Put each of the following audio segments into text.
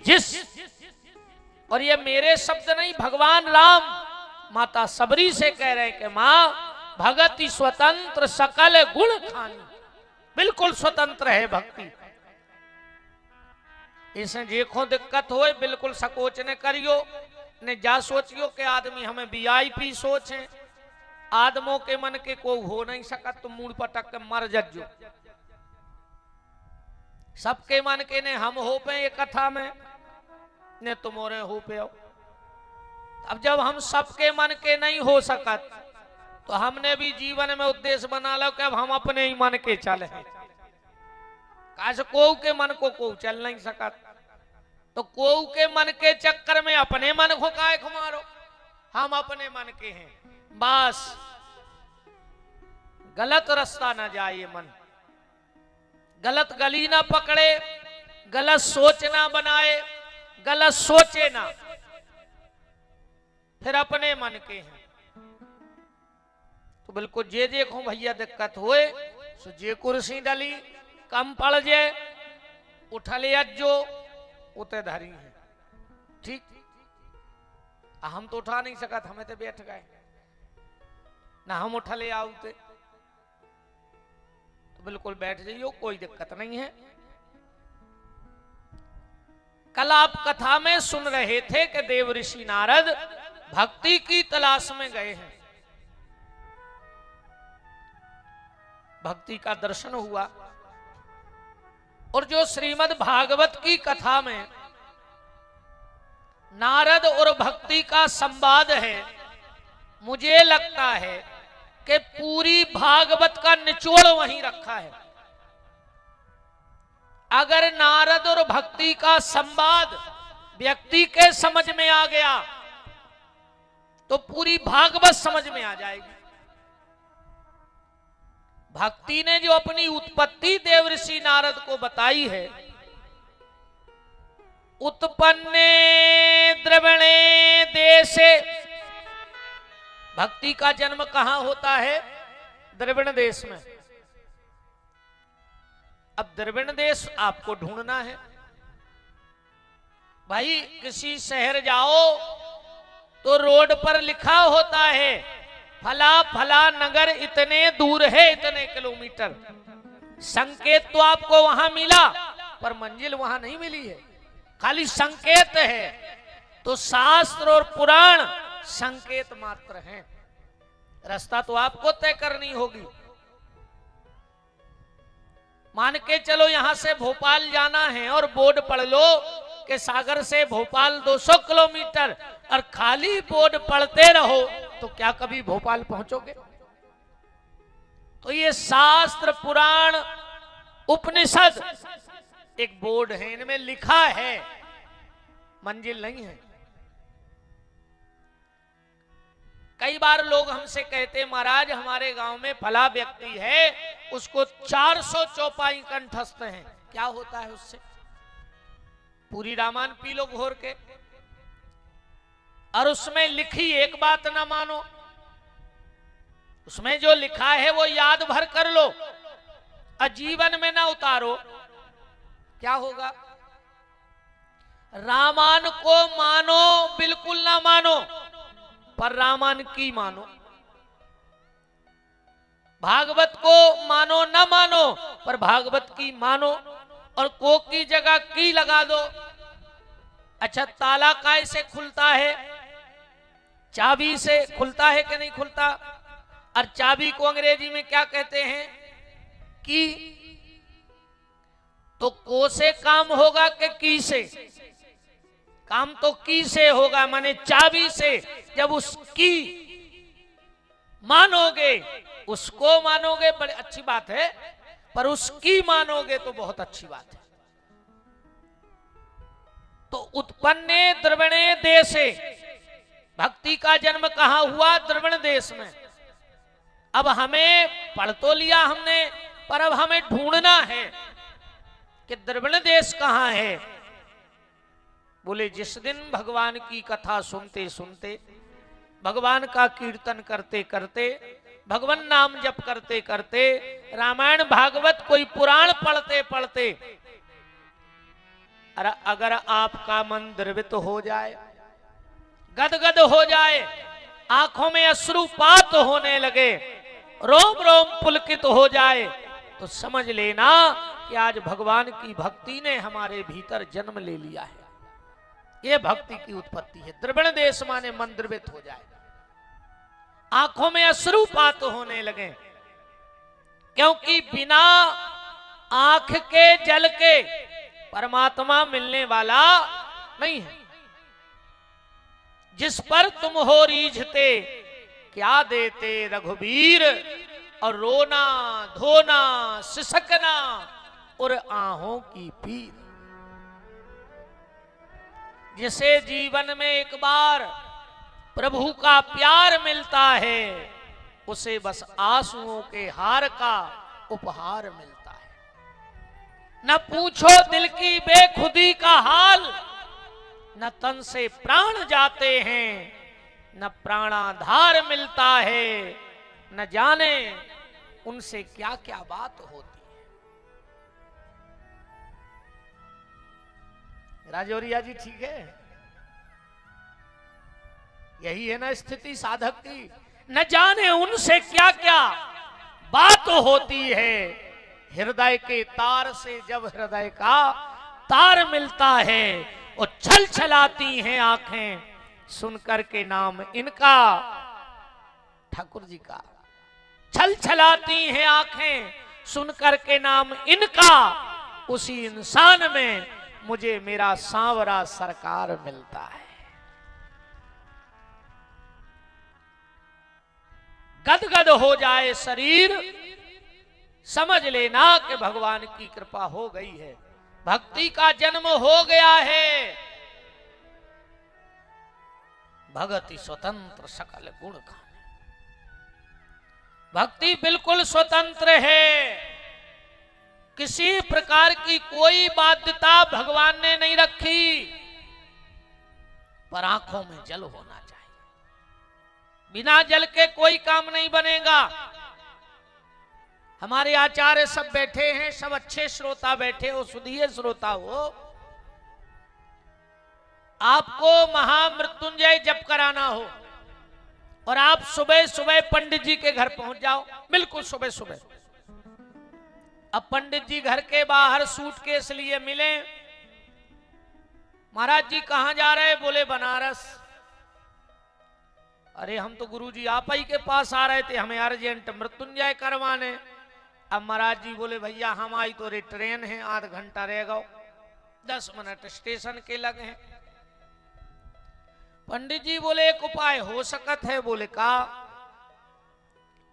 जिस, और ये मेरे शब्द नहीं, भगवान राम माता सबरी से कह रहे हैं कि मां भगति स्वतंत्र सकल गुण खानी, बिल्कुल स्वतंत्र है भक्ति। इसे देखो दिक्कत हो बिल्कुल सकोच ने करियो, ने जा सोचियो कि आदमी हमें वीआईपी सोचे, आदमों के मन के को हो नहीं सकत, तुम मूड पटक के मर जज्जो। सबके मन के ने हम हो पे ये कथा में, ने तुम्हारे हो पे आओ। अब जब हम सबके मन के नहीं हो सकत, तो हमने भी जीवन में उद्देश्य बना लो कि अब हम अपने ही मन के चले हैं। काश कोऊ के मन को चल नहीं सकत, तो कोऊ के मन के चक्कर में अपने मन को काय मारो, हम अपने मन के हैं। बस गलत रास्ता ना जाए मन, गलत गली ना पकड़े, गलत सोच ना बनाए, गलत सोचे ना, फिर अपने मन के हैं। तो बिल्कुल जे देखो भैया दिक्कत होए, सो जे कुर्सी डली कम पड़ जाए उठले अज्जो उते धरी है, ठीक। हम तो उठा नहीं सकत, हमें तो बैठ गए ना, हम उठले आउते, तो बिल्कुल बैठ जाइयो, कोई दिक्कत नहीं है। कल आप कथा में सुन रहे थे कि देव ऋषि नारद भक्ति की तलाश में गए हैं, भक्ति का दर्शन हुआ, और जो श्रीमद् भागवत की कथा में नारद और भक्ति का संवाद है, मुझे लगता है कि पूरी भागवत का निचोड़ वहीं रखा है। अगर नारद और भक्ति का संवाद व्यक्ति के समझ में आ गया, तो पूरी भागवत समझ में आ जाएगी। भक्ति ने जो अपनी उत्पत्ति देवर्षि नारद को बताई है, उत्पन्ने द्रविणे देशे, भक्ति का जन्म कहां होता है? द्रविण देश में। अब द्रविण देश आपको ढूंढना है भाई। किसी शहर जाओ तो रोड पर लिखा होता है फला फला नगर इतने दूर है, इतने किलोमीटर। संकेत तो आपको वहां मिला, पर मंजिल वहां नहीं मिली है, खाली संकेत है। तो शास्त्र और पुराण संकेत मात्र हैं, रास्ता तो आपको तय करनी होगी। मान के चलो यहां से भोपाल जाना है और बोर्ड पढ़ लो कि सागर से भोपाल 200 किलोमीटर, और खाली बोर्ड पढ़ते रहो, तो क्या कभी भोपाल पहुंचोगे? तो ये शास्त्र पुराण उपनिषद एक बोर्ड है, इनमें लिखा है, मंजिल नहीं है। कई बार लोग हमसे कहते महाराज हमारे गांव में फला व्यक्ति है, उसको 400 चौपाई कंठस्थ हैं। क्या होता है उससे? पूरी रामायण पी लो घोर के, और उसमें लिखी एक बात ना मानो, उसमें जो लिखा है वो याद भर कर लो, और जीवन में ना उतारो, क्या होगा? रामायण को मानो बिल्कुल ना मानो, पर रामायण की मानो। भागवत को मानो ना मानो, पर भागवत की मानो, और को की जगह की लगा दो। अच्छा, ताला काय से खुलता है? चाबी से खुलता है कि नहीं खुलता? और चाबी को अंग्रेजी में क्या कहते हैं? की। तो को से काम होगा कि की से? काम तो की से होगा, माने चाबी से। जब उसकी मानोगे, उसको मानोगे बड़ी अच्छी बात है, पर उसकी मानोगे तो बहुत अच्छी बात है। तो उत्पन्ने द्रविणे देशे, भक्ति का जन्म कहां हुआ? द्रविण देश में। अब हमें पढ़ तो लिया हमने, पर अब हमें ढूंढना है कि द्रविण देश कहां है। बोले जिस दिन भगवान की कथा सुनते सुनते, भगवान का कीर्तन करते करते, भगवान नाम जप करते करते, रामायण भागवत कोई पुराण पढ़ते पढ़ते अगर आपका मन द्रवित हो जाए, गदगद हो जाए, आंखों में अश्रुपात होने लगे, रोम रोम पुलकित हो जाए, तो समझ लेना कि आज भगवान की भक्ति ने हमारे भीतर जन्म ले लिया है। यह भक्ति की उत्पत्ति है। द्रविण देश माने मन द्रवित हो जाए, आंखों में अश्रुपात होने लगे, क्योंकि बिना आंख के जल के परमात्मा मिलने वाला नहीं है। जिस पर तुम हो रीझते, क्या देते रघुवीर, और रोना धोना सिसकना और आहों की पीर। जिसे जीवन में एक बार प्रभु का प्यार मिलता है, उसे बस आंसुओं के हार का उपहार मिलता है। न पूछो दिल की बेखुदी का हाल, न तन से प्राण जाते हैं, न प्राणाधार मिलता है, न जाने उनसे क्या क्या बात होती है। राजौरिया जी ठीक है? यही है ना स्थिति साधक की। न जाने उनसे क्या क्या बात होती है। हृदय के तार से जब हृदय का तार मिलता है, और छल छलाती हैं आंखें सुनकर के नाम इनका। ठाकुर जी का छल छलाती हैं आंखें सुनकर के नाम इनका। उसी इंसान में मुझे मेरा सांवरा सरकार मिलता है। गदगद हो जाए शरीर, समझ लेना कि भगवान की कृपा हो गई है, भक्ति का जन्म हो गया है। भगति स्वतंत्र सकल गुण खाने। भक्ति बिल्कुल स्वतंत्र है, किसी प्रकार की कोई बाध्यता भगवान ने नहीं रखी। पर आंखों में जल होना चाहिए, बिना जल के कोई काम नहीं बनेगा। हमारे आचार्य सब बैठे हैं, सब अच्छे श्रोता बैठे हो, सुधीर श्रोता हो। आपको महामृत्युंजय जप कराना हो और आप सुबह सुबह पंडित जी के घर पहुंच जाओ, बिल्कुल सुबह सुबह। अब पंडित जी घर के बाहर सूटकेस लिए मिले। महाराज जी कहां जा रहे? बोले बनारस। अरे हम तो गुरुजी आप ही के पास आ रहे थे, हमें अर्जेंट मृत्युंजय करवाने। अब महाराज जी बोले भैया हम आई तो रे ट्रेन है, आध घंटा रह गो, 10 मिनट स्टेशन के लगे हैं। पंडित जी बोले एक उपाय हो सकत है। बोले का?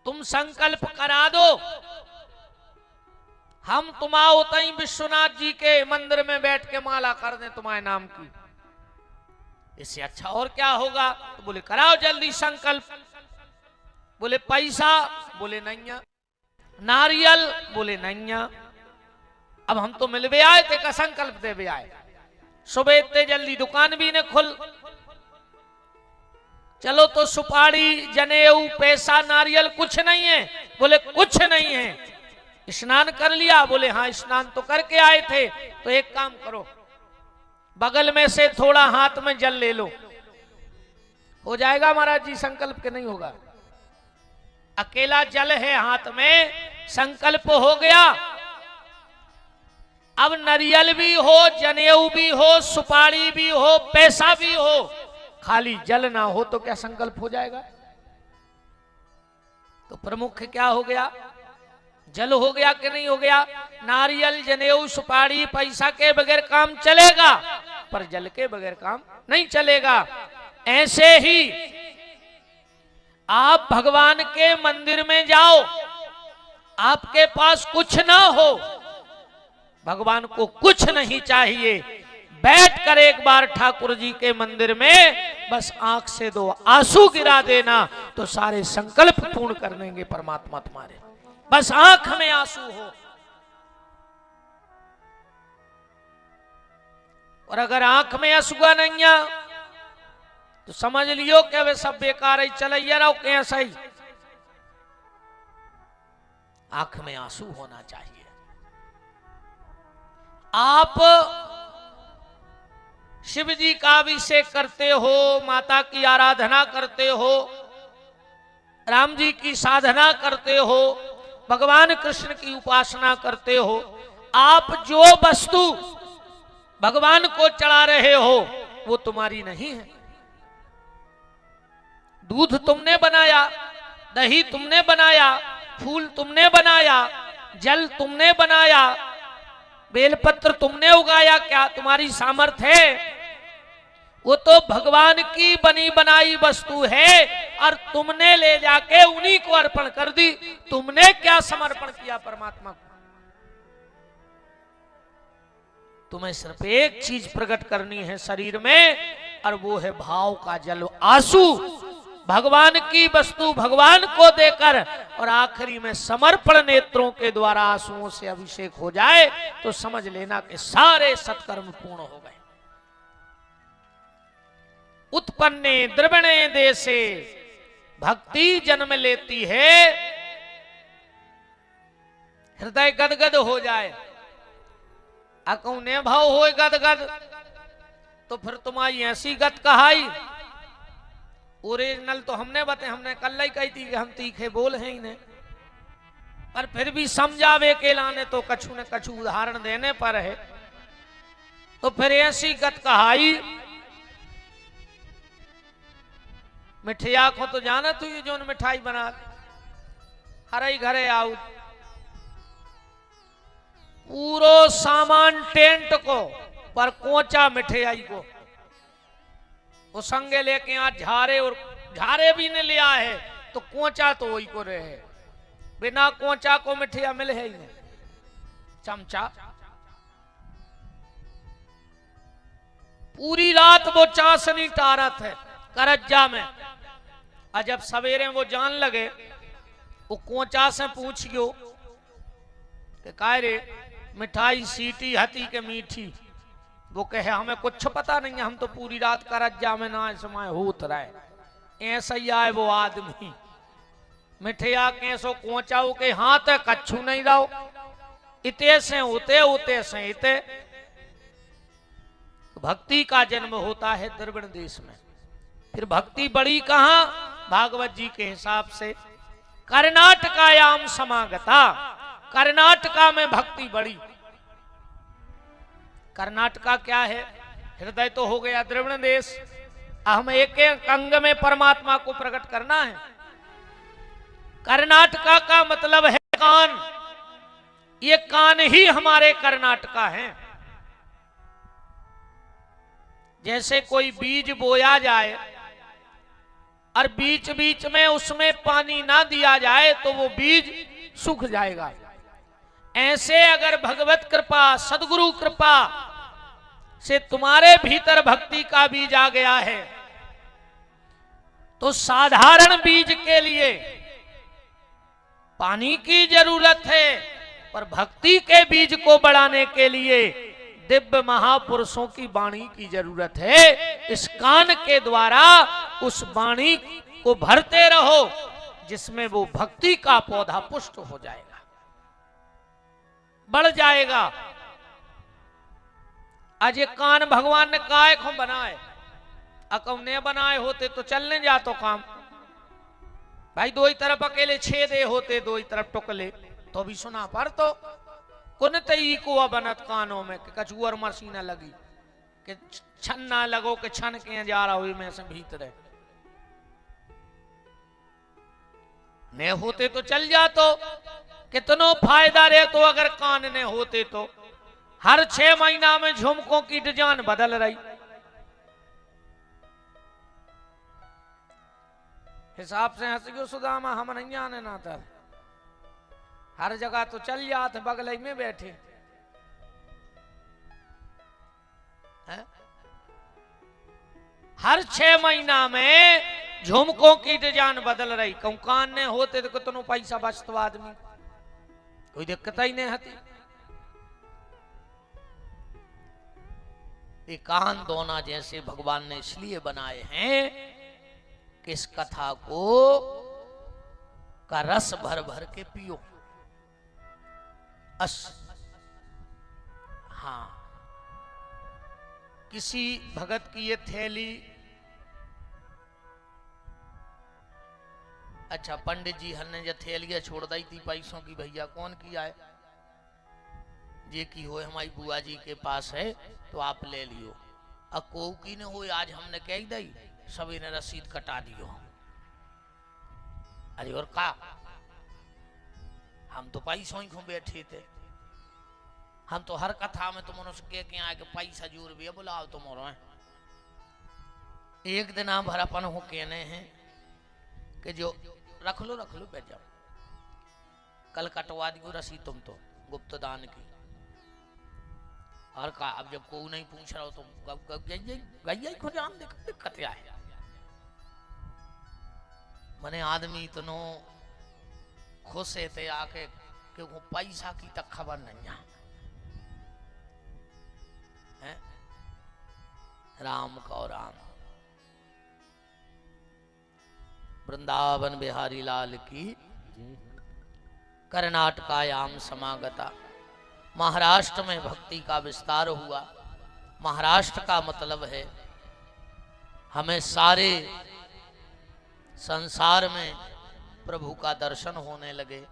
तुम संकल्प करा दो, हम तुम्हारा तई विश्वनाथ जी के मंदिर में बैठ के माला कर दें तुम्हारे नाम की। इससे अच्छा और क्या होगा? तो बोले कराओ जल्दी संकल्प। बोले पैसा? बोले नहीं। नारियल? बोले नहीं। अब हम तो मिलवे आए थे का संकल्प देवे आए। सुबह इतने जल्दी दुकान भी ने खुल। चलो तो सुपारी जनेऊ पैसा नारियल कुछ नहीं है? बोले कुछ नहीं है। स्नान कर लिया? बोले हाँ स्नान तो करके आए थे। तो एक काम करो, बगल में से थोड़ा हाथ में जल ले लो। हो जाएगा महाराज जी संकल्प के? नहीं होगा। अकेला जल है हाथ में, संकल्प हो गया। अब नारियल भी हो, जनेऊ भी हो, सुपारी भी हो, पैसा भी हो, खाली जल ना हो तो क्या संकल्प हो जाएगा? तो प्रमुख क्या हो गया? जल हो गया कि नहीं हो गया? नारियल जनेऊ सुपारी पैसा के बगैर काम चलेगा, पर जल के बगैर काम नहीं चलेगा। ऐसे ही आप भगवान के मंदिर में जाओ, आपके पास कुछ ना हो, भगवान को कुछ नहीं चाहिए, बैठकर एक बार ठाकुर जी के मंदिर में बस आंख से 2 आंसू गिरा देना, तो सारे संकल्प पूर्ण कर देंगे परमात्मा तुम्हारे। बस आंख में आंसू हो। और अगर आंख में आंसुआ नहीं है तो समझ लियो कि वे सब बेकार ही चलैया रहो के सही। आंख में आंसू होना चाहिए। आप शिव जी का अभिषेक करते हो, माता की आराधना करते हो, राम जी की साधना करते हो, भगवान कृष्ण की उपासना करते हो, आप जो वस्तु भगवान को चढ़ा रहे हो वो तुम्हारी नहीं है। दूध तुमने बनाया, दही तुमने बनाया, फूल तुमने बनाया, जल तुमने बनाया, बेलपत्र तुमने उगाया, क्या तुम्हारी सामर्थ्य है? वो तो भगवान की बनी बनाई वस्तु है और तुमने ले जाके उन्हीं को अर्पण कर दी। तुमने क्या समर्पण किया परमात्मा को? तुम्हें सिर्फ एक चीज प्रकट करनी है शरीर में, और वो है भाव का जल, आंसू। भगवान की वस्तु भगवान को देकर और आखिरी में समर्पण नेत्रों के द्वारा आंसुओं से अभिषेक हो जाए तो समझ लेना कि सारे सत्कर्म पूर्ण हो गए। उत्पन्ने द्रविणे देशे, भक्ति जन्म लेती है, हृदय गदगद हो जाए, अकौने भाव हो गदगद, तो फिर तुम्हारी ऐसी गत कहाई। ओरिजिनल तो हमने बताए, हमने कल ही कही थी कि हम तीखे बोल हैं इन्हें, पर फिर भी समझावे के लाने तो कछु न कछु उदाहरण देने पर है। तो फिर ऐसी गत कहाई, मिठिया को तो जाना तू जो मिठाई बना, हरे घरे आऊ, पूरो सामान टेंट को पर कोचा मिठाई को वो संगे लेके यहाँ झारे, और झारे भी ने लिया है तो कोचा तो वही को रहे, बिना कोचा को मिठिया मिले है ही नहीं। चमचा पूरी रात वो चाशनी टारत है करज्जा में, और जब सवेरे वो जान लगे, वो कोचा से पूछ गयो कि काय रे मिठाई सीटी हती के मीठी? वो कहे हमें कुछ पता नहीं है, हम तो पूरी रात करज्जा में ना समय होत रहे। ऐसा ही आए वो आदमी, मिठिया कैसो कोचाओ के हाथ है कच्छू नहीं रहो, इते से उते, उते से इते। भक्ति का जन्म होता है द्रविड़ देश में। फिर भक्ति बड़ी कहां? भागवत जी के हिसाब से कर्नाटकायाम समागता, कर्नाटका में भक्ति बड़ी। कर्नाटका क्या है? हृदय तो हो गया द्रविड़ देश, हम एक एक अंग में परमात्मा को प्रकट करना है। कर्नाटका का मतलब है कान, ये कान ही हमारे कर्नाटका हैं। जैसे कोई बीज बोया जाए और बीच बीच में उसमें पानी ना दिया जाए तो वो बीज सूख जाएगा, ऐसे अगर भगवत कृपा, सदगुरु कृपा से तुम्हारे भीतर भक्ति का बीज आ गया है तो साधारण बीज के लिए पानी की जरूरत है, पर भक्ति के बीज को बढ़ाने के लिए दिव्य महापुरुषों की वाणी की जरूरत है। इस कान के द्वारा उस वाणी को भरते रहो जिसमें वो भक्ति का पौधा पुष्ट हो जाएगा, बढ़ जाएगा। आज ये कान भगवान ने काय को बनाए, अकौने बनाए होते तो चलने जातो काम भाई, दो ही तरफ अकेले छेदे होते, दो ही तरफ टुकले तो भी सुना पर तो कुन तई को बनत कानों में कि कछुअर मसीना लगी कि छन ना लगो कि छन के जा रहा हुई में से भीतर ने होते तो चल जातो, कितनो फायदा रहे तो अगर कान ने होते तो। हर 6 महीना में झुमकों की डिजाइन बदल रही, हिसाब से हंस गयो सुदामा, हम नहीं आने ना था, हर जगह तो चल जाते, बगल में बैठे है? हर 6 महीना में झुमकों की डिजाइन बदल रही। कहूं कान ने होते तो कितनो पैसा बचतो आदमी, कोई दिक्कत ही नहीं होती। ये कान दोना जैसे भगवान ने इसलिए बनाए हैं कि इस कथा को का रस भर भर के पियो। हाँ, किसी भगत की ये थैली, अच्छा पंडित जी हमने जो थैलियां छोड़ दी थी पैसों की, भैया कौन किया है, ये की हो हमारी बुआ जी के पास है तो आप ले लियो। अब को की ने हो आज हमने कह दी, सभी ने रसीद कटा दियो। अरे और का, हम तो पैसों ही को बैठे थे, हम तो हर कथा में तुम कह के आए कि पैसा जरूर भी है, बुलाओ तुम और एक दिन आप भरापन हो कहने हैं कि जो रख लो बैठ जाओ, कल कटवा दी रसीद तुम तो गुप्त दान की। और का अब जब कोई नहीं पूछ रहा हो तो गई को जान दिक्कत क्या है। मने आदमी इतनो खुश थे आके कि वो पैसा की तक खबर नहीं है। राम को राम, वृंदावन बिहारी लाल की, कर्नाटकायाम समागता। महाराष्ट्र में भक्ति का विस्तार हुआ। महाराष्ट्र का मतलब है हमें सारे संसार में प्रभु का दर्शन होने लगे।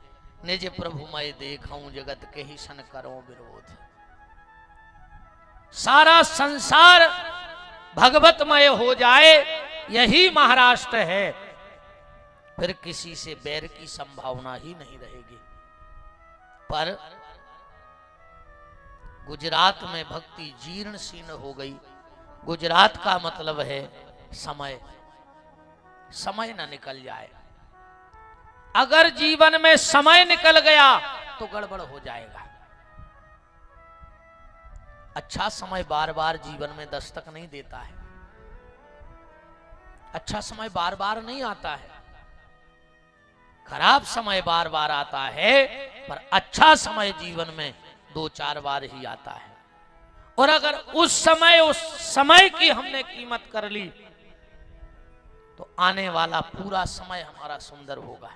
निज प्रभु मैं देखूं जगत के ही सन करो विरोध। सारा संसार भगवतमय हो जाए, यही महाराष्ट्र है। फिर किसी से बैर की संभावना ही नहीं रहेगी। पर गुजरात में भक्ति जीर्ण शीर्ण हो गई। गुजरात का मतलब है समय, समय ना निकल जाए। अगर जीवन में समय निकल गया तो गड़बड़ हो जाएगा। अच्छा समय बार बार जीवन में दस्तक नहीं देता है। अच्छा समय बार बार नहीं आता है। खराब समय बार बार आता है, पर अच्छा समय जीवन में 2-4 बार ही आता है। और अगर उस समय की हमने कीमत कर ली तो आने वाला पूरा समय हमारा सुंदर होगा।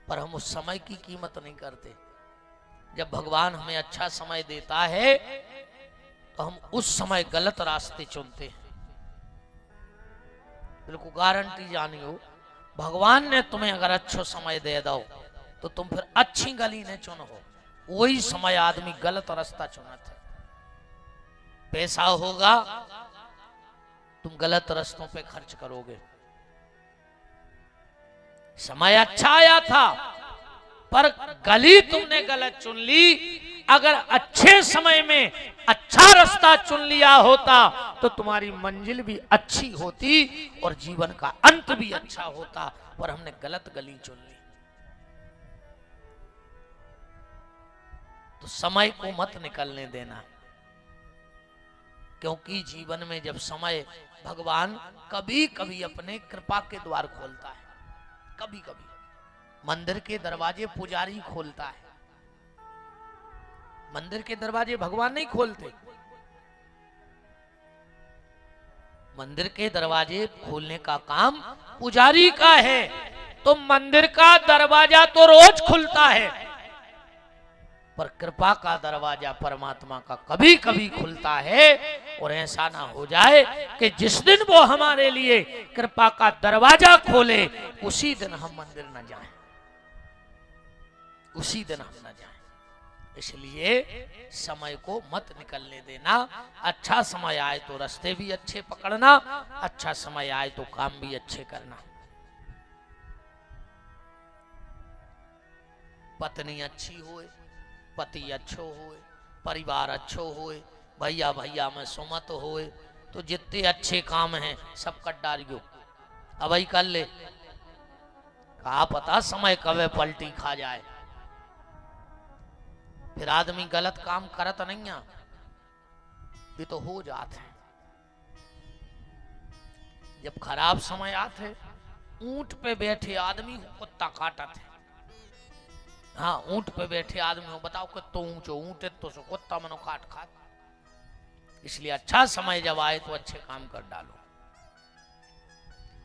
पर हम उस समय की कीमत नहीं करते। जब भगवान हमें अच्छा समय देता है तो हम उस समय गलत रास्ते चुनते हैं। बिल्कुल गारंटी जानियो, भगवान ने तुम्हें अगर अच्छा समय दे दो तो तुम फिर अच्छी गली ने चुनो। वही समय आदमी गलत रास्ता चुनता है। पैसा होगा तुम गलत रास्तों पे खर्च करोगे। समय अच्छा आया था पर गली तुमने गलत चुन ली। अगर अच्छे समय में अच्छा रास्ता चुन लिया होता तो तुम्हारी मंजिल भी अच्छी होती और जीवन का अंत भी अच्छा होता। पर हमने गलत गली चुन ली। तो समय को मत निकलने देना, क्योंकि जीवन में जब समय, भगवान कभी कभी अपने कृपा के द्वार खोलता है। कभी कभी मंदिर के दरवाजे पुजारी खोलता है। मंदिर के दरवाजे भगवान नहीं खोलते। मंदिर के दरवाजे खोलने का काम पुजारी का है। तो मंदिर का दरवाजा तो रोज खुलता है, पर कृपा का दरवाजा परमात्मा का कभी कभी खुलता है। और ऐसा ना हो जाए कि जिस दिन वो हमारे लिए कृपा का दरवाजा खोले उसी दिन हम मंदिर न जाएं, उसी दिन हम न जाएं। इसलिए समय को मत निकलने देना। अच्छा समय आए तो रास्ते भी अच्छे पकड़ना, अच्छा समय आए तो काम भी अच्छे करना। पत्नी अच्छी होए, पति अच्छो होए, परिवार अच्छो होए, भैया भैया में सुमत होए, तो जितने अच्छे काम हैं सब कट डालियो। अब ही कर ले, कहा पता समय कवे पलटी खा जाए। फिर आदमी गलत काम करत नहीं है, ये तो हो जाते हैं। जब खराब समय आते, ऊंट पे बैठे आदमी कुत्ता काटत है। हाँ, ऊंट पे बैठे आदमी हो, बताओ कि तो ऊंचो ऊंट है तो सो कुत्ता मनो काट खात। इसलिए अच्छा समय जब आए तो अच्छे काम कर डालो।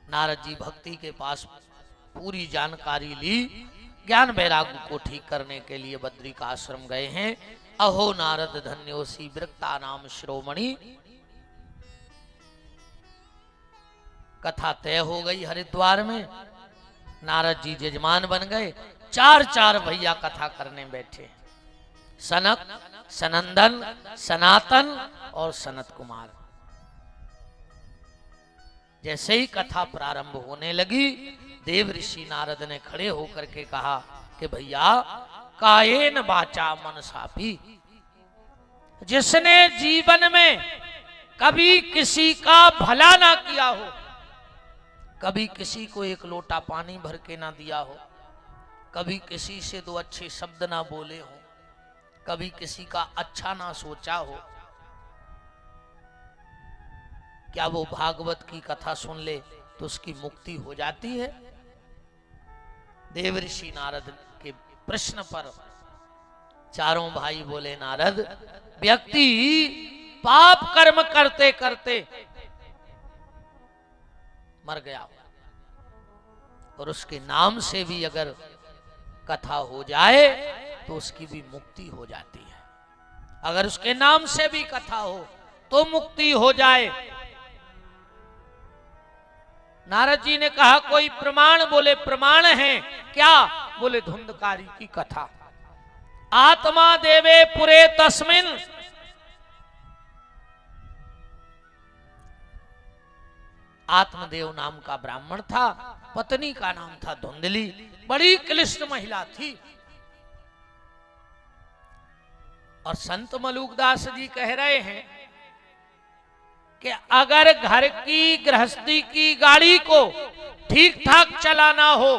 नारद जी भक्ति के पास पूरी जानकारी ली, ज्ञान वैराग्य को ठीक करने के लिए बद्री का आश्रम गए हैं। अहो नारद धन्योसी वृक्ता नाम शिरोमणि। कथा तय हो गई हरिद्वार में, नारद जी जजमान बन गए। चार चार भैया कथा करने बैठे, सनक, सनंदन, सनातन और सनत कुमार। जैसे ही कथा प्रारंभ होने लगी, देव ऋषि नारद ने खड़े होकर के कहा कि भैया, कायेन वाचा मनसापी, जिसने जीवन में कभी किसी का भला ना किया हो, कभी किसी को एक लोटा पानी भर के ना दिया हो, कभी किसी से दो अच्छे शब्द ना बोले हो, कभी किसी का अच्छा ना सोचा हो, क्या वो भागवत की कथा सुन ले तो उसकी मुक्ति हो जाती है? देव ऋषि नारद के प्रश्न पर चारों भाई बोले, नारद, व्यक्ति पाप कर्म करते करते मर गया और उसके नाम से भी अगर कथा हो जाए तो उसकी भी मुक्ति हो जाती है। अगर उसके नाम से भी कथा हो तो मुक्ति हो जाए। नारद जी ने कहा, कोई प्रमाण? बोले, प्रमाण है। क्या? बोले, धुंधकारी की कथा। आत्मा देवे पुरे तस्मिन, आत्मदेव नाम का ब्राह्मण था, पत्नी का नाम था धुंधली, बड़ी क्लिष्ट महिला थी। और संत मलूकदास जी कह रहे हैं कि अगर घर की गृहस्थी की गाड़ी को ठीक ठाक चलाना हो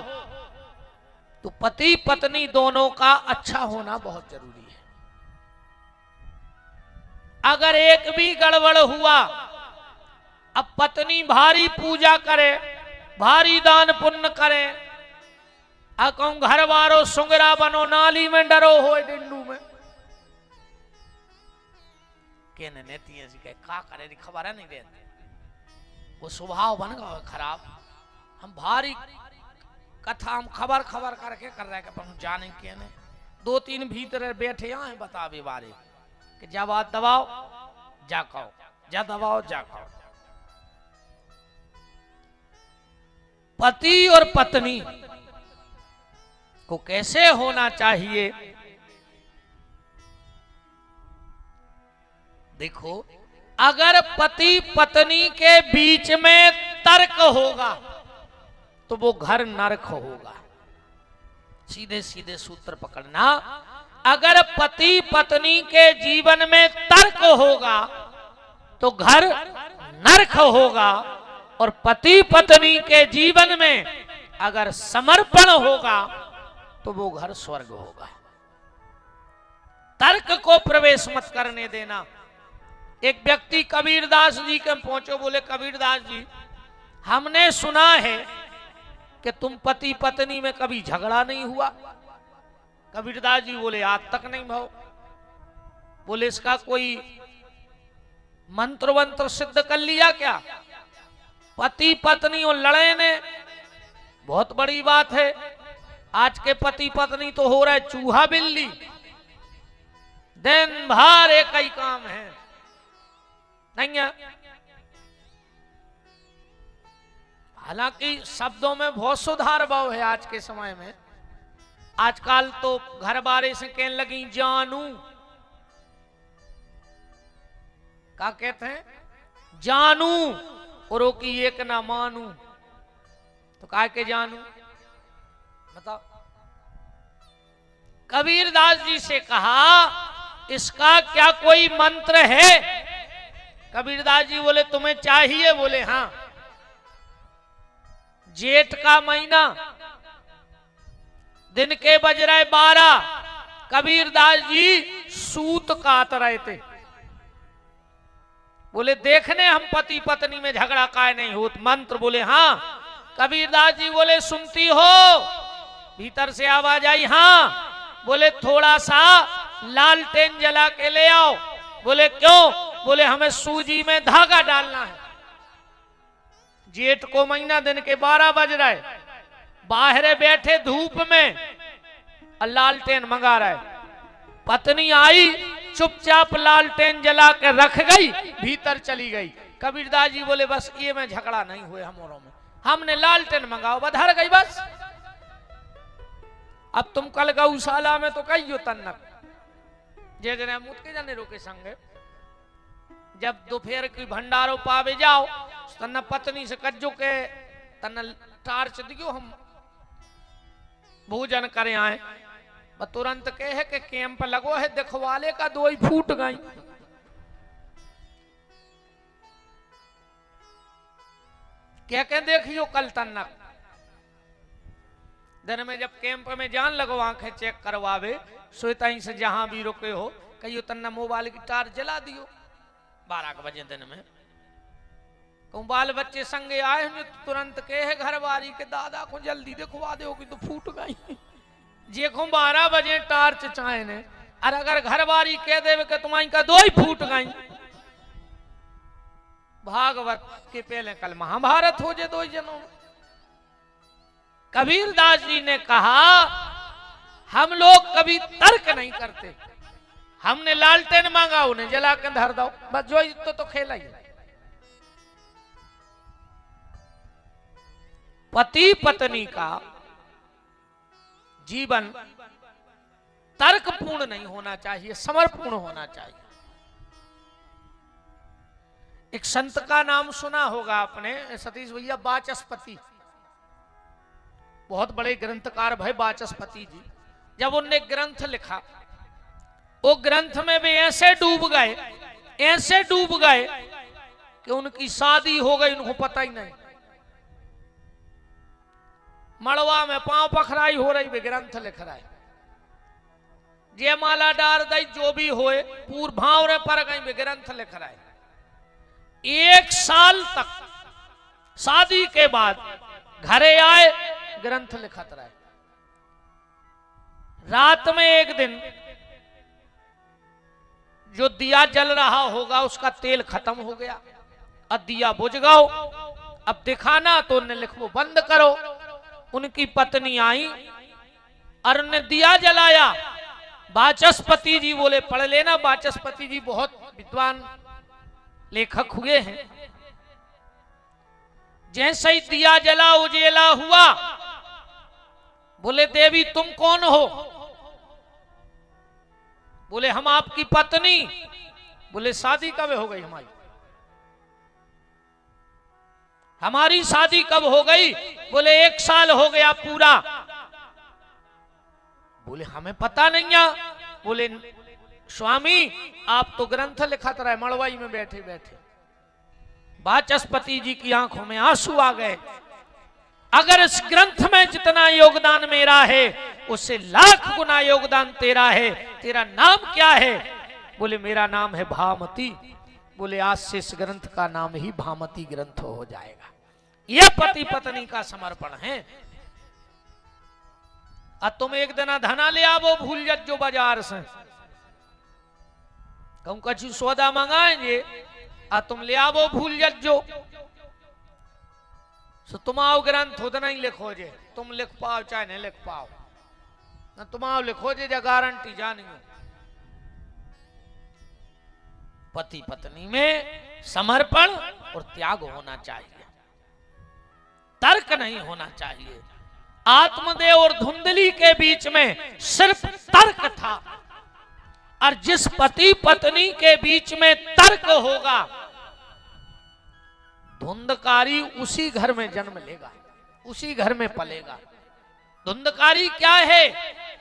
तो पति पत्नी दोनों का अच्छा होना बहुत जरूरी है। अगर एक भी गड़बड़ हुआ, अब पत्नी भारी पूजा करे, भारी दान पुण्य करे, कहूं घर वारो सुंगरा बनो, नाली में डरो हो डिंडू में, कहने नेती ऐसी कहे का करे खबर है नहीं देते, वो स्वभाव बन गया खराब। हम भारी कथा हम खबर खबर करके कर रहे हैं, जाने के ने दो तीन भीतर बैठे यहाँ बतावे बारे कि जा बात दबाओ जा कहो, जा दबाओ जा कहो। पति और पत्नी को कैसे होना चाहिए? देखो, अगर पति पत्नी के बीच में तर्क होगा तो वो घर नरक होगा। सीधे सीधे सूत्र पकड़ना, अगर पति पत्नी के जीवन में तर्क होगा तो घर नरक होगा, और पति पत्नी के जीवन में अगर समर्पण होगा तो वो घर स्वर्ग होगा। तर्क को प्रवेश मत करने देना। एक व्यक्ति कबीरदास जी के पहुंचो, बोले, कबीरदास जी, हमने सुना है कि तुम पति पत्नी में कभी झगड़ा नहीं हुआ। कबीरदास जी बोले, आज तक नहीं भाव। बोले, इसका कोई मंत्र वंत्र सिद्ध कर लिया क्या? पति पत्नी और लड़े ने बहुत बड़ी बात है। आज के पति पत्नी तो हो रहा है चूहा बिल्ली, दिन भर एक ही काम है, नहीं है। हालांकि शब्दों में बहुत सुधार भाव है आज के समय में। आजकल तो घर बारे से कहने लगी जानू, क्या कहते हैं? जानू, और की एक ना मानू, तो काय के जानू बताओ। कबीरदास जी से कहा, इसका क्या कोई मंत्र है? कबीरदास जी बोले, तुम्हें चाहिए? बोले, हाँ। जेठ का महीना, दिन के बज रहे 12, कबीरदास जी सूत काट रहे थे। बोले, देखने हम पति पत्नी में झगड़ा काय नहीं होत, मंत्र? बोले, हाँ। कबीरदास जी बोले, सुनती हो? भीतर से आवाज आई, हाँ। बोले, थोड़ा सा लालटेन जला के ले आओ। बोले, क्यों? बोले, हमें सूजी में धागा डालना है। जेठ को महीना, दिन के 12 बज रहे, बाहर बैठे धूप में, लालटेन मंगा रहे। पत्नी आई, चुपचाप लालटेन जला के रख गई, भीतर चली गई। कबीरदास जी बोले बस ये में झगड़ा नहीं हुए हमारों में, हमने लालटेन मंगाओ, बधर गई बस। अब तुम कल गौशाला में तो कहियो तन्नक जे जने मुत के जाने रोके संगे, जब दोपहर की भंडारो पावे जाओ तन्ना पत्नी से कज्जो के तन्ना टार्च दियो हम भोजन करे आए, तुरंत कहे के कैंप लगो है दिखवाले का, दो ही फूट गई। क्या कह देखियो कल तन्नक दिन में जब कैंप में जान लगो आंखें चेक करवावे, सोता से जहां भी रुके हो कहियो तन्ना मोबाइल की टार्च जला दियो 12 बजे दिन में। कहूं बाल बच्चे संगे आए हैं तो तुरंत कहे घर बारी के दादा को जल्दी दिखवा दो कि तो फूट गई। देखो 12 बजे टार्च चाहे ने, और अगर घर बारी कह दे कि तुम्हारी का 2 ही फूट गई। भागवत के पहले कल महाभारत हो जाए 2 जनों। कबीरदास जी ने कहा हम लोग कभी तर्क नहीं करते, हमने लालटेन मांगा उन्हें जला के धर दो, बस जो तो खेला ही। पति पत्नी का जीवन तर्कपूर्ण नहीं होना चाहिए, समर्पण होना चाहिए। एक संत का नाम सुना होगा आपने, सतीश भैया, वाचस्पति, बहुत बड़े ग्रंथकार भाई वाचस्पति जी। जब उनने ग्रंथ लिखा, वो ग्रंथ में भी ऐसे डूब गए कि उनकी शादी हो गई, उनको पता ही नहीं। मड़वा में पांव पखराई हो रही, वे ग्रंथ लिख रहा है। जयमाला डार दई जो भी होए, पूर भावरे पर गई, वे ग्रंथ लिख रहा है। 1 साल तक शादी के बाद घरे आए, ग्रंथ लिखत रहे। रात में एक दिन जो दिया जल रहा होगा उसका तेल खत्म हो गया, अब दिया बुझ गओ, अब दिखाना तो उन्हें लिखो बंद करो। उनकी पत्नी आई और उन्हें दिया जलाया। वाचस्पति जी बोले पढ़ लेना, वाचस्पति जी बहुत विद्वान लेखक हुए हैं। जैसे ही दिया जला उजेला हुआ, बोले देवी तुम कौन हो? बोले हम आपकी पत्नी। बोले शादी कब हो गई हमारी शादी कब हो गई? बोले 1 साल हो गया पूरा। बोले हमें पता नहीं है। बोले स्वामी आप तो ग्रंथ लिखत रहे मड़वाई में बैठे बैठे। वाचस्पति जी की आंखों में आंसू आ गए। अगर इस ग्रंथ में जितना योगदान मेरा है उससे लाख गुना योगदान तेरा है। तेरा नाम क्या है? बोले मेरा नाम है भामती। बोले आज से इस ग्रंथ का नाम ही भामती ग्रंथ हो जाएगा। यह पति पत्नी का समर्पण है। अब तुम एक दिन धना ले आवो भूल जो बाजार से, कहूं कछु सौदा मंगाएंगे, अब तुम ले आवो भूल जो। तो तुम आओ ग्रंथ उतना ही लिखो जे, तुम लिख पाओ चाहे नहीं लिख पाओ, ना तुम आओ लिखो जे गारंटी जानी हो। पति पत्नी में समर्पण और त्याग होना चाहिए, तर्क नहीं होना चाहिए। आत्मदेव और धुंधली के बीच में सिर्फ तर्क था, और जिस पति पत्नी के बीच में तर्क होगा धुंधकारी उसी घर में जन्म लेगा, उसी घर में पलेगा। धुंधकारी क्या है?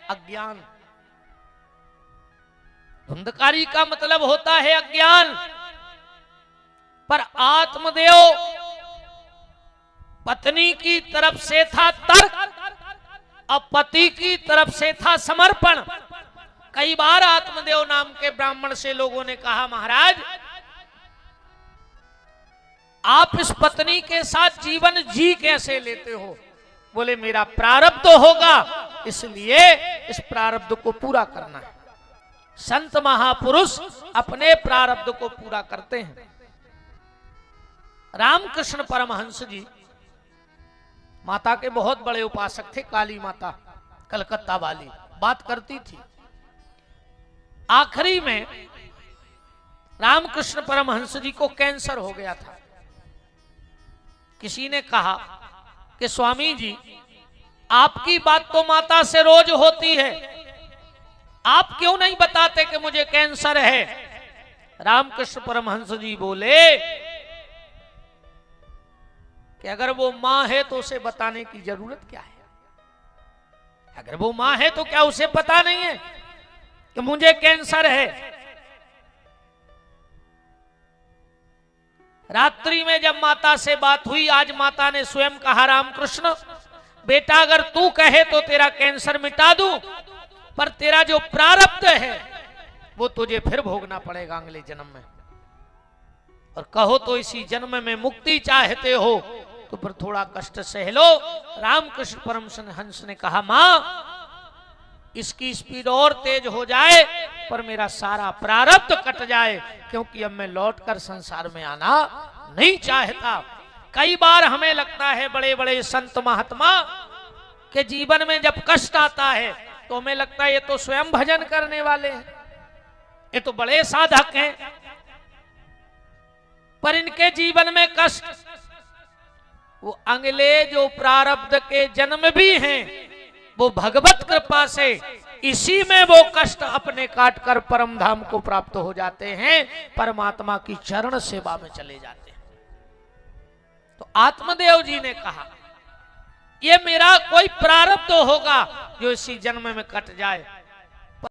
अज्ञान। धुंधकारी का मतलब होता है अज्ञान। पर आत्मदेव पत्नी की तरफ से था तर्क, अब पति की तरफ से था समर्पण। कई बार आत्मदेव नाम के ब्राह्मण से लोगों ने कहा महाराज आप इस पत्नी के साथ जीवन जी कैसे लेते हो? बोले मेरा प्रारब्ध होगा, इसलिए इस प्रारब्ध को पूरा करना है। संत महापुरुष अपने प्रारब्ध को पूरा करते हैं। रामकृष्ण परमहंस जी माता के बहुत बड़े उपासक थे। काली माता कलकत्ता वाली बात करती थी, आखिरी में रामकृष्ण परमहंस जी को कैंसर हो गया था। किसी ने कहा कि स्वामी जी, आपकी बात तो माता से रोज होती है, आप क्यों नहीं बताते कि मुझे कैंसर है? रामकृष्ण परमहंस जी बोले कि अगर वो मां है तो उसे बताने की जरूरत क्या है? अगर वो मां है तो क्या उसे पता नहीं है कि मुझे कैंसर है? रात्रि में जब माता से बात हुई, आज माता ने स्वयं कहा, रामकृष्ण बेटा, अगर तू कहे तो तेरा कैंसर मिटा दूं, पर तेरा जो प्रारब्ध है वो तुझे फिर भोगना पड़ेगा अगले जन्म में। और कहो तो इसी जन्म में मुक्ति चाहते हो तो फिर थोड़ा कष्ट सह लो। रामकृष्ण परमहंस ने कहा, मां, इसकी स्पीड और तेज हो जाए पर मेरा सारा प्रारब्ध कट जाए, क्योंकि अब मैं लौटकर संसार में आना नहीं चाहता। कई बार हमें लगता है बड़े बड़े संत महात्मा के जीवन में जब कष्ट आता है तो हमें लगता है ये तो स्वयं भजन करने वाले हैं, ये तो बड़े साधक हैं, पर इनके जीवन में कष्ट, वो अगले जो प्रारब्ध के जन्म भी हैं वो भगवत कृपा से इसी में वो कष्ट अपने काट कर परम धाम को प्राप्त हो जाते हैं, परमात्मा की चरण सेवा में चले जाते हैं। तो आत्मदेव जी ने कहा, ये मेरा कोई प्रारब्ध होगा जो इसी जन्म में कट जाए,